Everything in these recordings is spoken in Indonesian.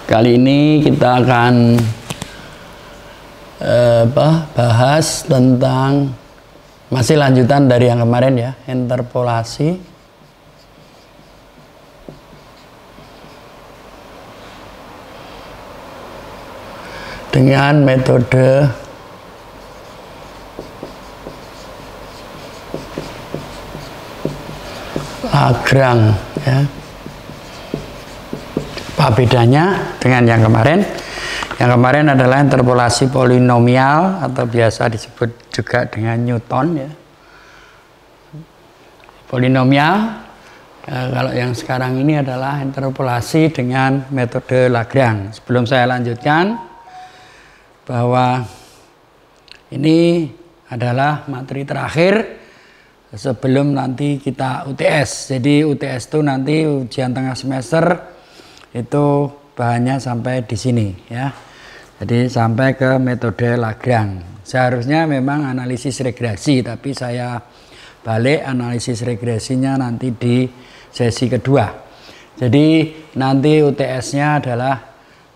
Kali ini kita akan bahas tentang masih lanjutan dari yang kemarin ya, interpolasi dengan metode Lagrange ya. Apa bedanya dengan yang kemarin? Yang kemarin adalah interpolasi polinomial atau biasa disebut juga dengan Newton ya. Polinomial, kalau yang sekarang ini adalah interpolasi dengan metode Lagrange. Sebelum saya lanjutkan, bahwa ini adalah materi terakhir sebelum nanti kita UTS. Jadi UTS itu nanti ujian tengah semester itu bahannya sampai di sini ya. Jadi sampai ke metode Lagrange. Seharusnya memang analisis regresi, tapi saya balik analisis regresinya nanti di sesi kedua. Jadi nanti UTS-nya adalah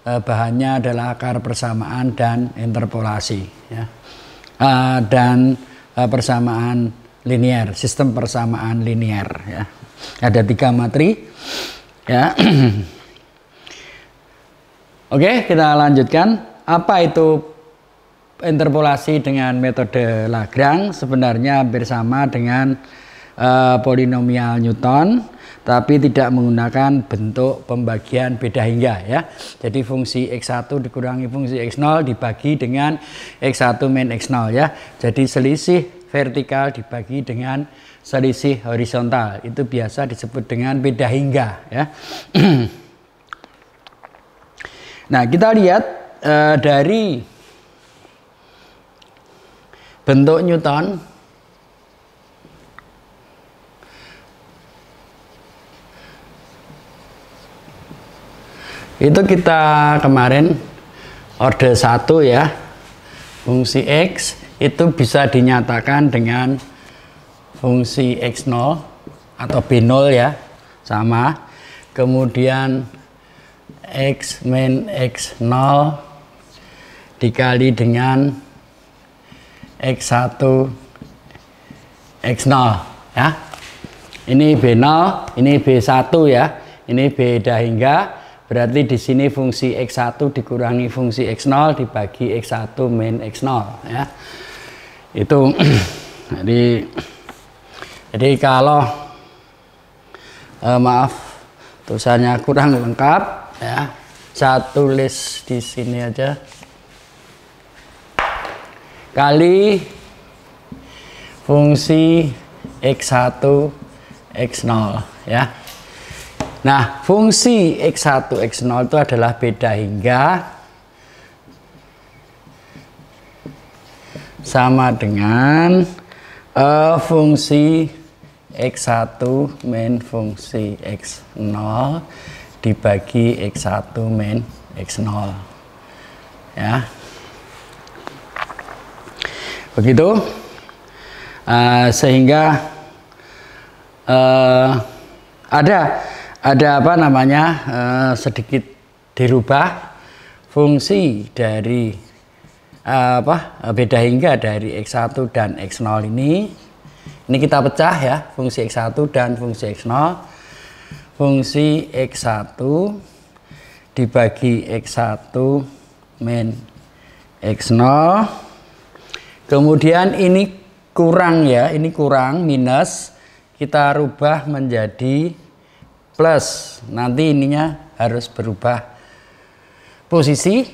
bahannya adalah akar persamaan dan interpolasi ya. Dan persamaan linear, sistem persamaan linear ya. Ada 3 materi ya. Oke, kita lanjutkan. Apa itu interpolasi dengan metode Lagrange? Sebenarnya hampir sama dengan polinomial Newton, tapi tidak menggunakan bentuk pembagian beda hingga ya. Jadi fungsi X1 dikurangi fungsi X0 dibagi dengan X1 min X0 ya. Jadi selisih vertikal dibagi dengan selisih horizontal. Itu biasa disebut dengan beda hingga ya. Nah, kita lihat dari bentuk Newton itu kita kemarin orde 1 ya, fungsi X itu bisa dinyatakan dengan fungsi X0 atau B0 ya, sama. Kemudian X min X0 dikali dengan X1 X0 ya. Ini B0, ini B1 ya. Ini beda hingga, berarti di sini fungsi X1 dikurangi fungsi X0 dibagi X1 min X0 ya. Itu jadi kalau maaf tulisannya kurang lengkap ya, saya tulis di sini aja kali fungsi X1 X0 ya. Nah, fungsi X1 X0 itu adalah beda hingga sama dengan fungsi X1 min fungsi X0 dibagi X1 min X0 ya. Begitu sehingga ada apa namanya sedikit dirubah fungsi dari beda hingga dari X1 dan X0 ini kita pecah ya, fungsi X1 dan fungsi X0. Fungsi X1 dibagi X1 min X0. Kemudian ini kurang ya, ini kurang, minus, kita rubah menjadi plus. Nanti ininya harus berubah posisi.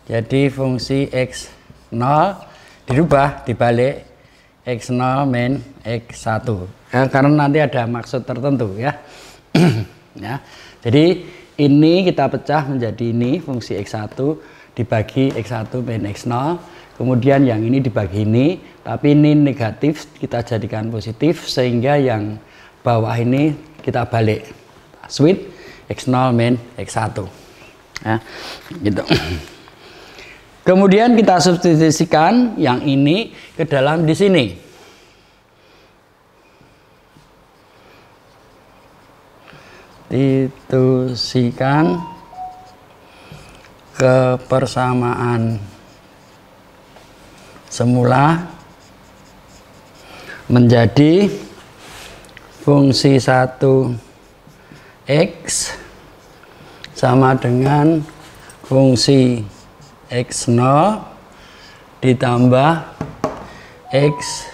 Jadi fungsi X0 dirubah dibalik X0 min X1 ya, karena nanti ada maksud tertentu ya. Ya. Jadi ini kita pecah menjadi ini fungsi X1 dibagi X1 min X0, kemudian yang ini dibagi ini, tapi ini negatif kita jadikan positif sehingga yang bawah ini kita balik switch X0 min X1 ya, gitu. Kemudian kita substitusikan yang ini ke dalam di sini. menconstitusikan kebersamaan semula menjadi fungsi 1 X sama dengan fungsi X0 ditambah X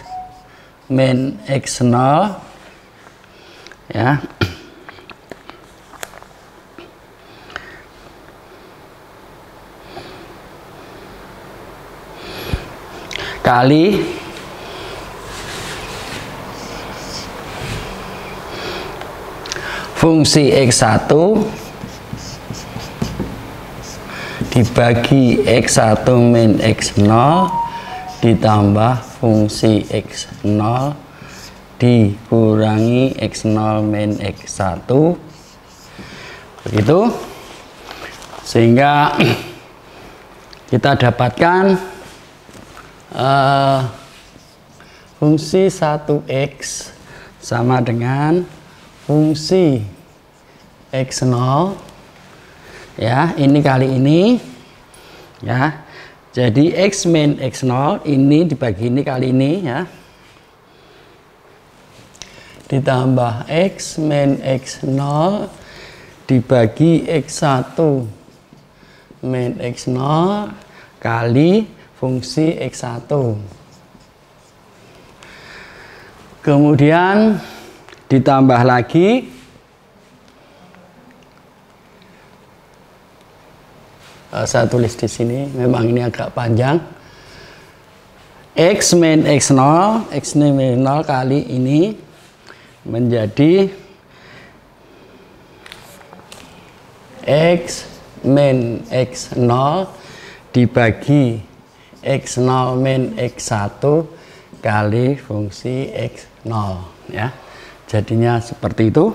min X0 ya, kali fungsi X1 dibagi X1 min X0 ditambah fungsi X0 dikurangi X0 min X1, begitu, sehingga kita dapatkan fungsi 1X sama dengan fungsi X0 ya, ini kali ini ya, jadi X min X0 ini dibagi ini kali ini ya, ditambah X min X0 dibagi X1 min X0 kali fungsi X1, kemudian ditambah lagi saya tulis di sini, memang ini agak panjang, X min X0, X min 0 kali ini menjadi X min X0 dibagi X0 min X1 kali fungsi X0 ya, jadinya seperti itu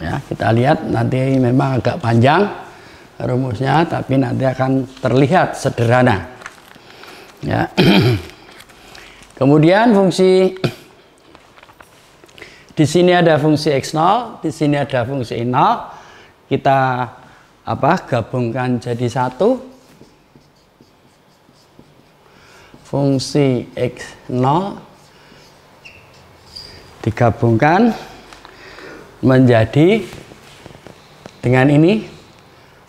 ya. Kita lihat nanti, memang agak panjang rumusnya, tapi nanti akan terlihat sederhana ya. Kemudian fungsi di sini ada fungsi X0, di sini ada fungsi 0, kita gabungkan jadi satu, fungsi X0 digabungkan menjadi dengan ini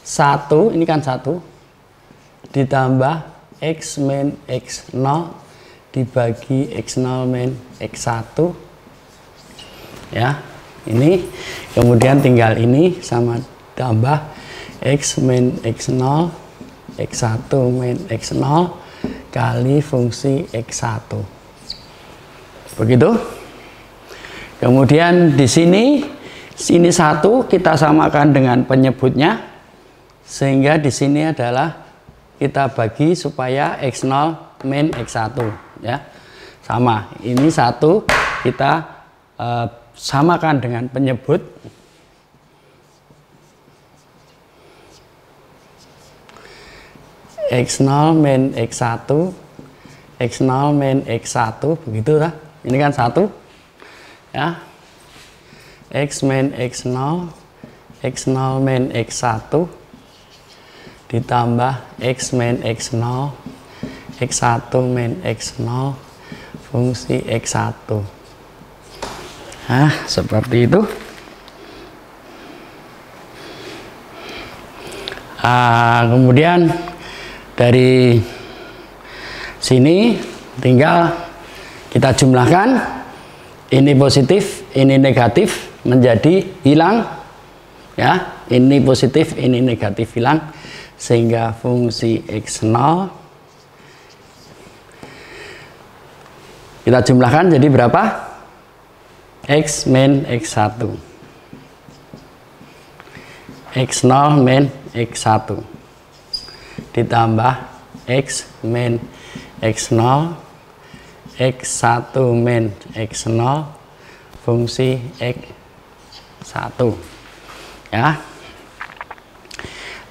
1, ini kan 1 ditambah X min X0 dibagi X0 min X1 ya, ini kemudian tinggal ini sama tambah X min X0 X1 min X0 kali fungsi X1, begitu. Kemudian di sini 1 kita samakan dengan penyebutnya, sehingga di sini adalah kita bagi supaya X0 min X1 ya, sama, ini 1 kita samakan dengan penyebut, X0 min X1 X0 min X1, begitu lah, ini kan 1 ya, X min X0 X0 min X1 ditambah X min X0 X1 min X0 fungsi X1. Nah, seperti itu. Kemudian dari sini tinggal kita jumlahkan, ini positif, ini negatif menjadi hilang ya, ini positif, ini negatif hilang, sehingga fungsi X0 kita jumlahkan jadi berapa? X min X1 X0 min X1 ditambah X min X0 X1 min X0 fungsi X1 ya.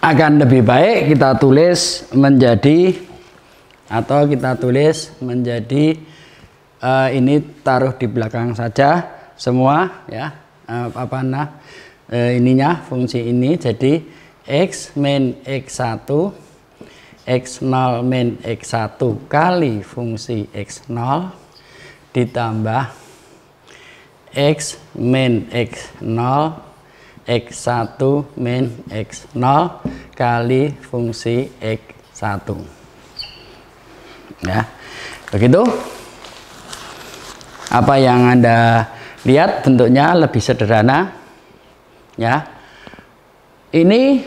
Akan lebih baik kita tulis menjadi, atau kita tulis menjadi ini taruh di belakang saja semua ya, ininya fungsi ini jadi X min X1 X0 min X1 kali fungsi X0 ditambah X min X0 X1 min X0 kali fungsi X1. Ya, begitu. Apa yang Anda lihat bentuknya lebih sederhana. Ya, ini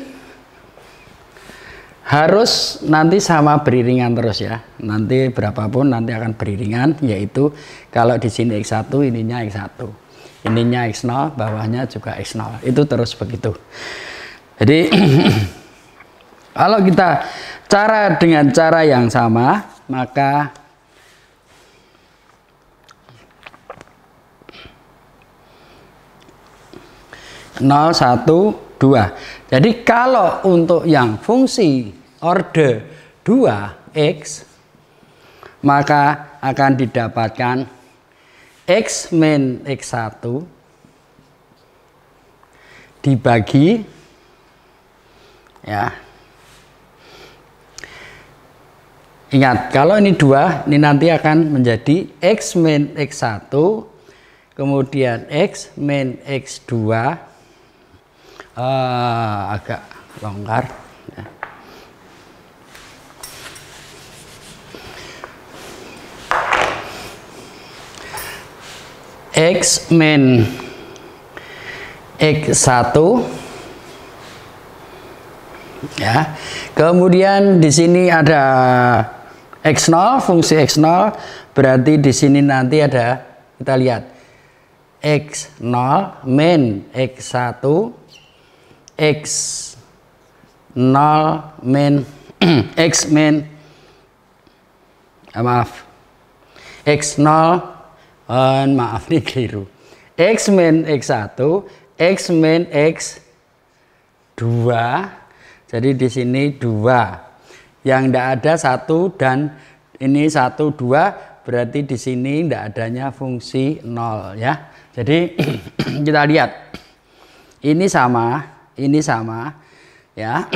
harus nanti sama beriringan terus ya. Nanti berapapun nanti akan beriringan, yaitu kalau di sini X1 ininya X1, ininya X0, bawahnya juga X0. Itu terus begitu. Jadi kalau kita dengan cara yang sama, maka nol, 1, 2. Jadi kalau untuk yang fungsi orde 2x, maka akan didapatkan X min X1 dibagi, ya, ingat kalau ini 2, ini nanti akan menjadi X min X1 kemudian X min X2, agak longgar ya. X min X1 ya. Kemudian di sini ada X0, fungsi X0, berarti di sini nanti ada, kita lihat X0 min X1 X0 min X min X0 maaf nih keliru, X min X1 X min X2, jadi di sini 2 yang tidak ada 1 dan ini 1 2, berarti di sini tidak adanya fungsi 0 ya. Jadi kita lihat ini sama ya.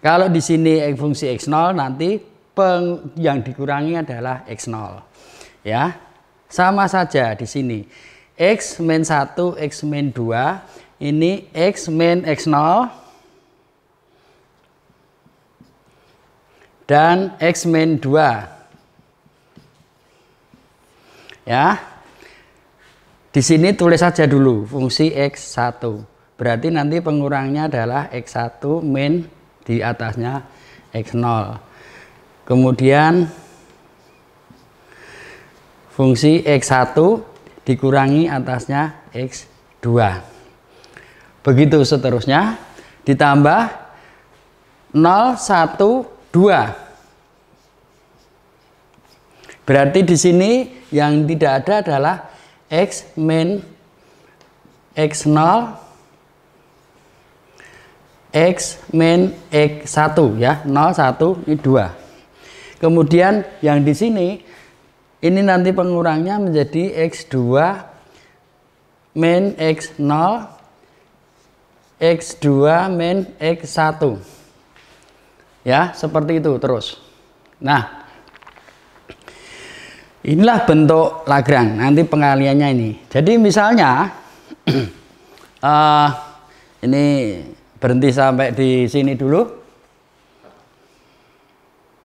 Kalau di sini fungsi X0 nanti yang dikurangi adalah X0 ya. Sama saja di sini X min 1 X min 2, ini X min X0 dan X min 2 ya. Di sini tulis saja dulu fungsi X1, berarti nanti pengurangnya adalah X1 min di atasnya X0. Kemudian fungsi X1 dikurangi atasnya X2. Begitu seterusnya ditambah 0 1 2. Berarti di sini yang tidak ada adalah X min X0 X min X1 ya, 0 1 ini 2. Kemudian yang di sini ini nanti pengurangnya menjadi X2 min X0 X2 min X1 ya, seperti itu terus. Nah, inilah bentuk Lagrange nanti pengaliannya ini. Jadi misalnya ini berhenti sampai di sini dulu.